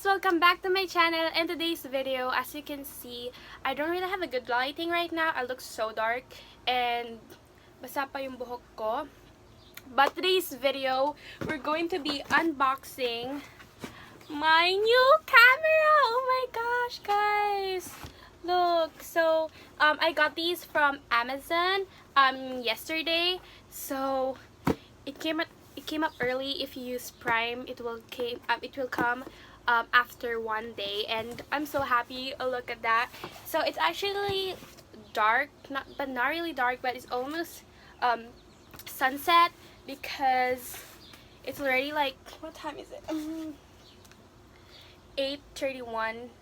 welcome back to my channel. In today's video, as you can see, I don't really have a good lighting right now. I look so dark and basa pa yung buhok ko. But today's video, we're going to be unboxing my new camera. Oh my gosh, guys. Look, so I got these from Amazon yesterday. So it came up early. If you use Prime, it will come after one day, and I'm so happy. Oh, look at that. So it's actually dark, not really dark, but it's almost sunset, because it's already like, what time is it? 8:31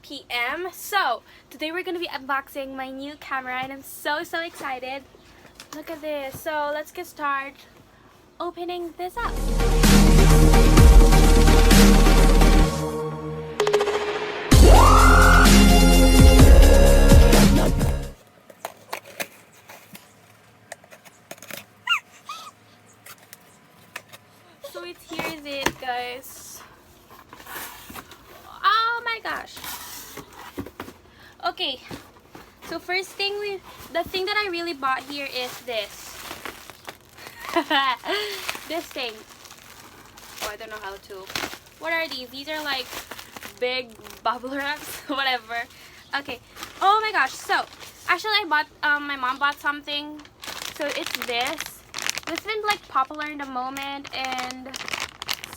p.m. So today we're gonna be unboxing my new camera, and I'm so excited. Look at this. So let's get started opening this up. So here's it, guys. Oh my gosh. Okay, so first thing, the thing that I really bought here is this. This thing. Oh, I don't know how to. What are these? These are like big bubble wraps, whatever. Okay. Oh my gosh. So actually, I bought. My mom bought something. So it's this. This has been like popular in the moment, and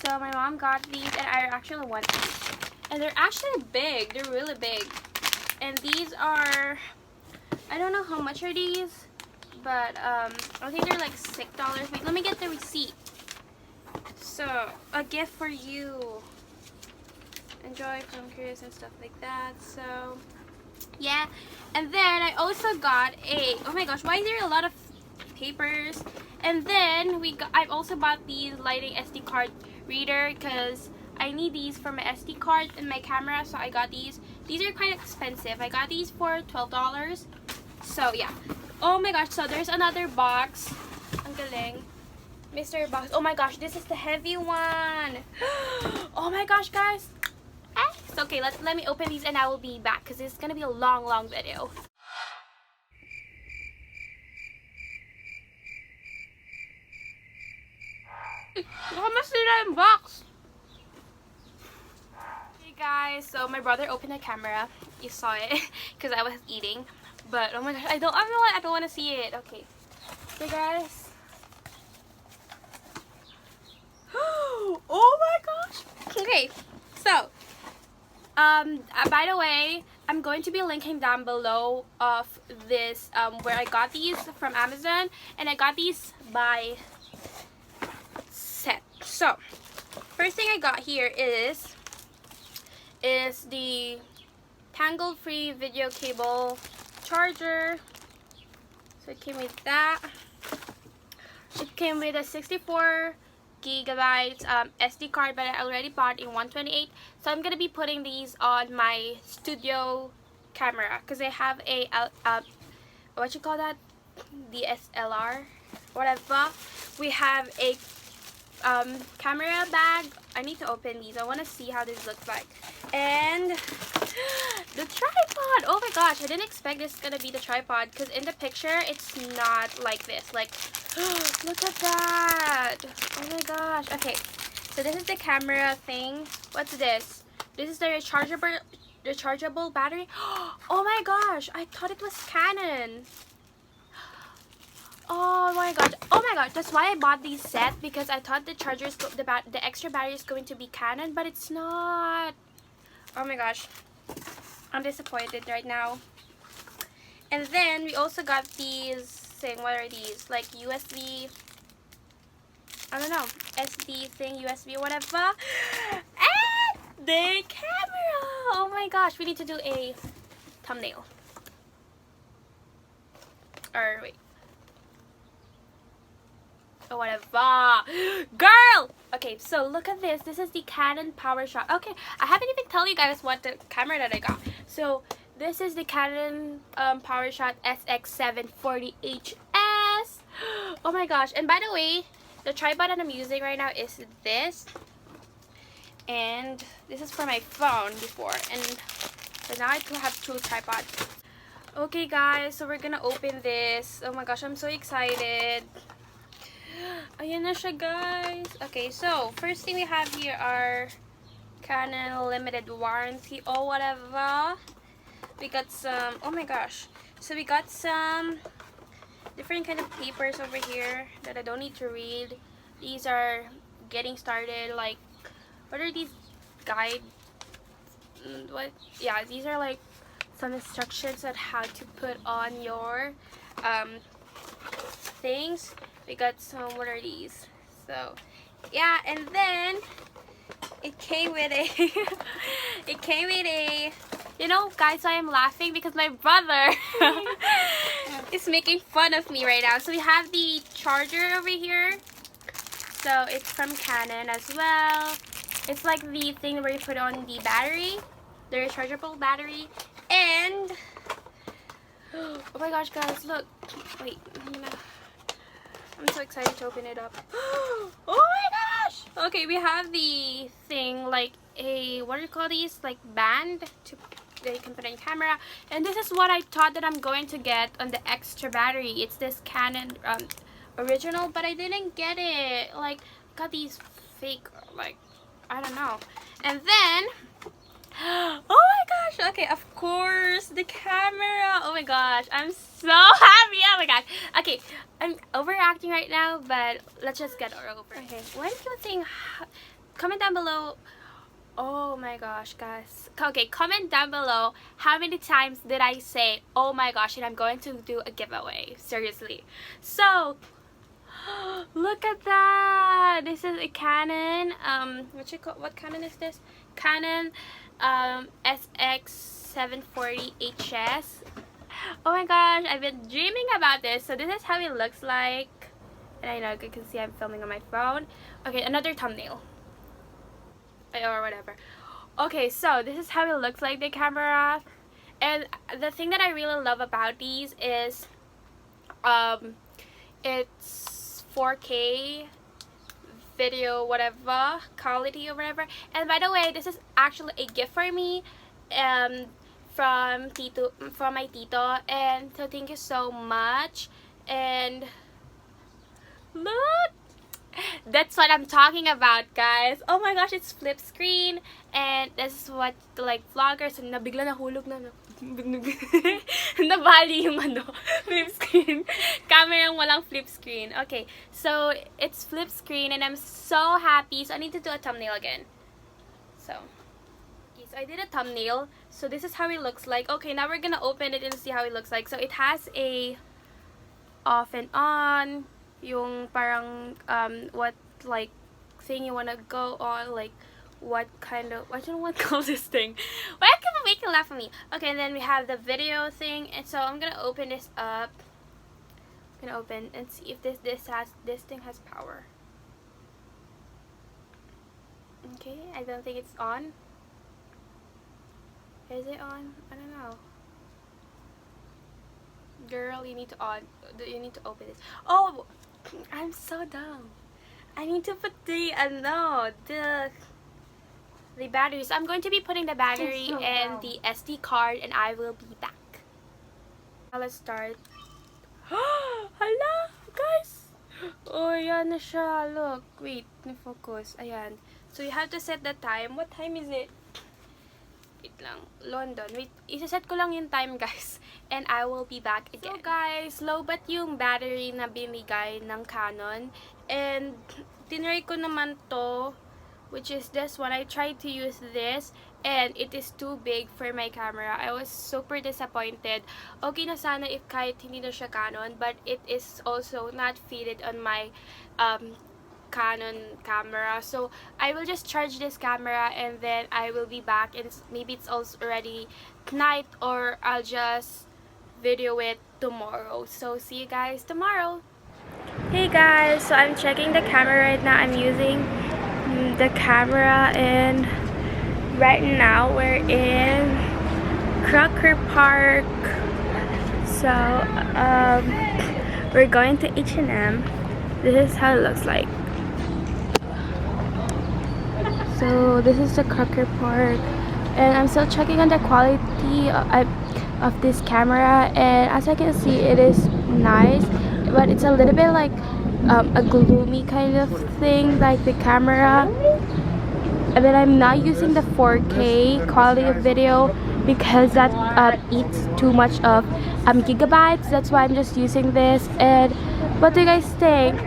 so my mom got these, and I actually want these. And they're actually big. They're really big. And these are, I don't know how much are these, but I think they're like $6. Wait, let me get the receipt. So, a gift for you. Enjoy from curious and stuff like that. So, yeah. And then I also got a, oh my gosh, why is there a lot of papers? And then I've also bought these lighting SD card reader, because I need these for my SD card and my camera, so I got these. These are quite expensive. I got these for $12. So yeah. Oh my gosh, so there's another box. Ang galing. Mystery box. Oh my gosh, this is the heavy one. Oh my gosh, guys. So okay, let me open these, and I will be back, because it's gonna be a long video. Baka masira yung box. Hey guys, so my brother opened the camera. You saw it because I was eating. But oh my gosh, I don't want to see it. Okay. Hey guys. Oh my gosh. Okay. So, by the way, I'm going to be linking down below of this where I got these from Amazon, and I got these by set. So, first thing I got here is the tangle-free video cable charger. So it came with that. It came with a 64 gigabytes SD card, but I already bought in 128. So I'm gonna be putting these on my studio camera, because I have a what you call that, DSLR, whatever. We have a camera bag. I need to open these. I want to see how this looks like. And the tripod. Oh my gosh, I didn't expect this is gonna be the tripod, because in the picture it's not like this. Like, look at that. Oh my gosh. Okay, so this is the camera thing. What's this? This is the rechargeable battery. Oh my gosh, I thought it was Canon. Oh my god. Oh my god. That's why I bought these set, because I thought the chargers, the extra battery is going to be Canon, but it's not. Oh my gosh. I'm disappointed right now. And then we also got these thing. What are these? Like USB, I don't know, SD thing, USB, whatever. And the camera. Oh my gosh. We need to do a thumbnail. Or wait. Or whatever. Girl! Okay, so look at this. This is the Canon PowerShot. Okay, I haven't even tell you guys what the camera that I got. So this is the Canon PowerShot sx740 HS. Oh my gosh. And by the way, the tripod that I'm using right now is this. and this is for my phone before, and so now I do have 2 tripods. Okay guys, so we're gonna open this. Oh my gosh, I'm so excited. Ayan na siya guys. Okay, so first thing we have here are Canon limited warranty or whatever. We got some, oh my gosh, so we got some different kind of papers over here that I don't need to read. These are getting started, like, what are these guide, what, yeah, these are like some instructions on how to put on your things. We got some, what are these? So yeah, and then it came with a it came with a, you know guys, why I'm laughing, because my brother is making fun of me right now. So we have the charger over here, so it's from Canon as well. It's like the thing where you put on the battery, the rechargeable battery. And oh my gosh guys, look, wait, I'm so excited to open it up. Oh my gosh. Okay, we have the thing, like a, what do you call these, like band to, that you can put on your camera. And this is what I thought that I'm going to get on the extra battery. It's this Canon original, but I didn't get it. Like, I got these fake, like, I don't know. And then oh my gosh, okay, of course, the camera. Oh my gosh, I'm so happy. Oh my gosh. Okay, I'm overacting right now, but let's just get it over. Okay, what do you think? Comment down below. Oh my gosh, guys. Okay, comment down below how many times did I say oh my gosh, and I'm going to do a giveaway. Seriously. So look at that. This is a Canon what Canon is this? Canon sx740 HS. Oh my gosh, I've been dreaming about this. So this is how it looks like, and I know you can see I'm filming on my phone. Okay, another thumbnail or whatever. Okay, so this is how it looks like, the camera. And the thing that I really love about these is it's 4K video whatever quality or whatever. And by the way, this is actually a gift for me from my tito, and so thank you so much. And look, that's what I'm talking about guys. Oh my gosh, it's flip screen, and this is what like vloggers, and nabigla nahulog na nabali yung ano, flip screen camera yung walang flip screen. Okay, so it's flip screen, and I'm so happy. So I need to do a thumbnail again. So I did a thumbnail. So this is how it looks like. Okay, now we're gonna open it and see how it looks like. So it has a off and on, yung parang what like thing you wanna go on, like what kind of, I don't know what to call this thing. Why can you make it laugh at me? Okay, and then we have the video thing, and so I'm gonna open this up. I'm gonna open and see if this thing has power. Okay, I don't think it's on. Is it on? I don't know. Girl, you need to open this. Oh, I'm so dumb. I need to put the the batteries. I'm going to be putting the battery and the SD card, and I will be back. Now let's start. Hala, guys. Oh, yan na siya. Look, wait, na-focus. Ayan. So you have to set the time. What time is it? Wait lang. London. Wait, isa-set ko lang yung time, guys. And I will be back again. So guys, low-bat yung battery na binigay ng Canon. And tinry ko naman to, which is this one. I tried to use this, and it is too big for my camera. I was super disappointed. Okay na sana if kahit hindi na siya Canon, but it is also not fitted on my Canon camera. So I will just charge this camera, and then I will be back, and maybe it's also already night, or I'll just video it tomorrow. So see you guys tomorrow. Hey guys, so I'm checking the camera right now. I'm using the camera, and right now we're in Crocker Park. So we're going to H&M. This is how it looks like. So this is the Crocker Park, and I'm still checking on the quality of this camera, and as I can see, it is nice, but it's a little bit like a gloomy kind of thing, like the camera. And then I'm not using the 4K quality of video because that eats too much of gigabytes. That's why I'm just using this. And what do you guys think?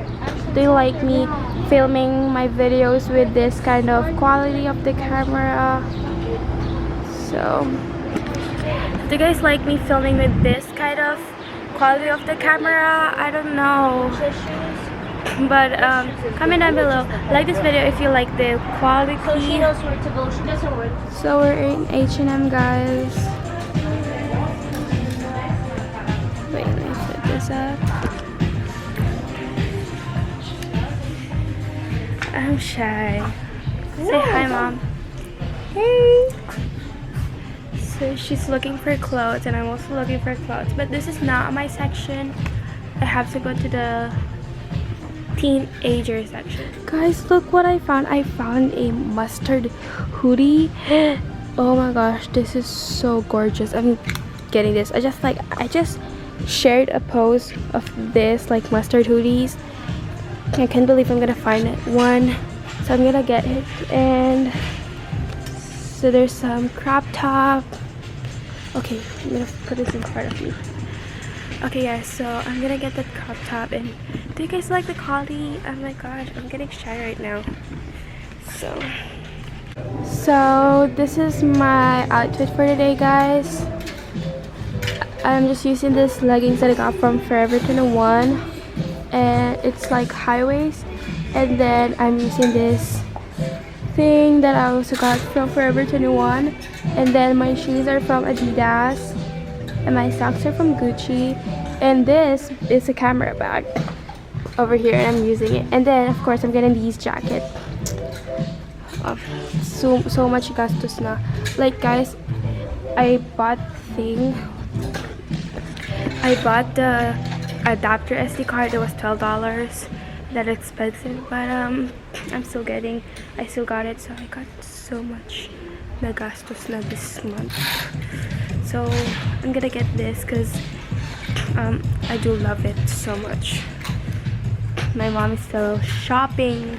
Do you like me filming my videos with this kind of quality of the camera? So, do you guys like me filming with this kind of quality of the camera? I don't know. But comment down below, like this video if you like the quality. So we're in H&M, guys. Wait, let me flip this up. I'm shy. Say hi, Mom. Hey. So she's looking for clothes, and I'm also looking for clothes, but this is not my section. I have to go to the teenager section. Guys, look what I found. I found a mustard hoodie. Oh my gosh, this is so gorgeous. I'm getting this. I just shared a post of this like mustard hoodies. I can't believe I'm gonna find one, so I'm gonna get it. And so there's some crop top. Okay, I'm gonna put this in front of me. Okay guys, so I'm gonna get the crop top, and do you guys like the quality? Oh my gosh, I'm getting shy right now. So this is my outfit for today, guys. I'm just using this leggings that I got from Forever 21, and it's like high waist. And then I'm using this thing that I also got from Forever 21, and then my shoes are from Adidas, and my socks are from Gucci. And this is a camera bag over here, and I'm using it. And then of course I'm getting these jacket. So much gastos na. Like guys, I bought the adapter SD card. It was $12. That expensive, but I still got it. So I got so much na gastos na this month. So I'm gonna get this because I do love it so much. My mom is still shopping.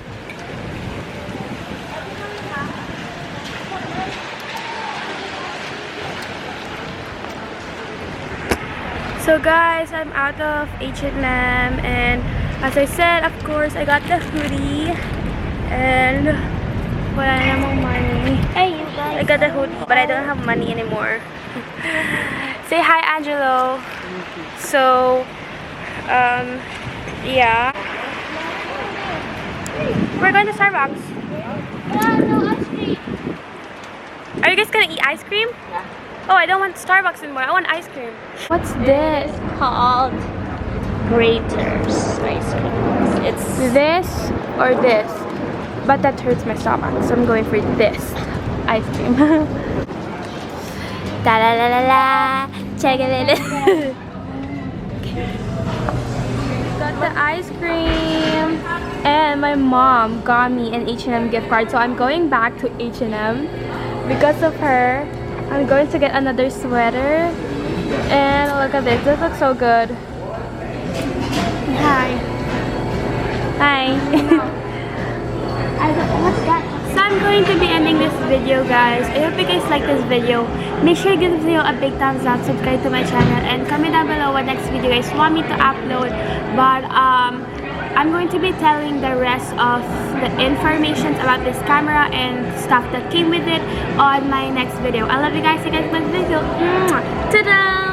So guys, I'm out of H&M, and as I said, of course, I got the hoodie, and wala namang money. Hey, you guys. I got the hoodie, but I don't have money anymore. Say hi, Angelo. So, yeah. We're going to Starbucks. No ice cream. Are you guys gonna eat ice cream? Yeah. Oh, I don't want Starbucks anymore. I want ice cream. What's this? It's called Grater's ice cream. It's this or this, but that hurts my stomach, so I'm going for this ice cream. Da la la la la. Check it. Got the ice cream, and my mom got me an H&M gift card, so I'm going back to H&M because of her. I'm going to get another sweater, and look at this. This looks so good. Hi. Hi. what's that? So I'm going to be ending this video, guys. I hope you guys like this video. Make sure you give this video a big thumbs up, subscribe to my channel, and comment down below what next video you guys want me to upload. But I'm going to be telling the rest of the information about this camera and stuff that came with it on my next video. I love you guys. See you guys in the next video. Ta-da!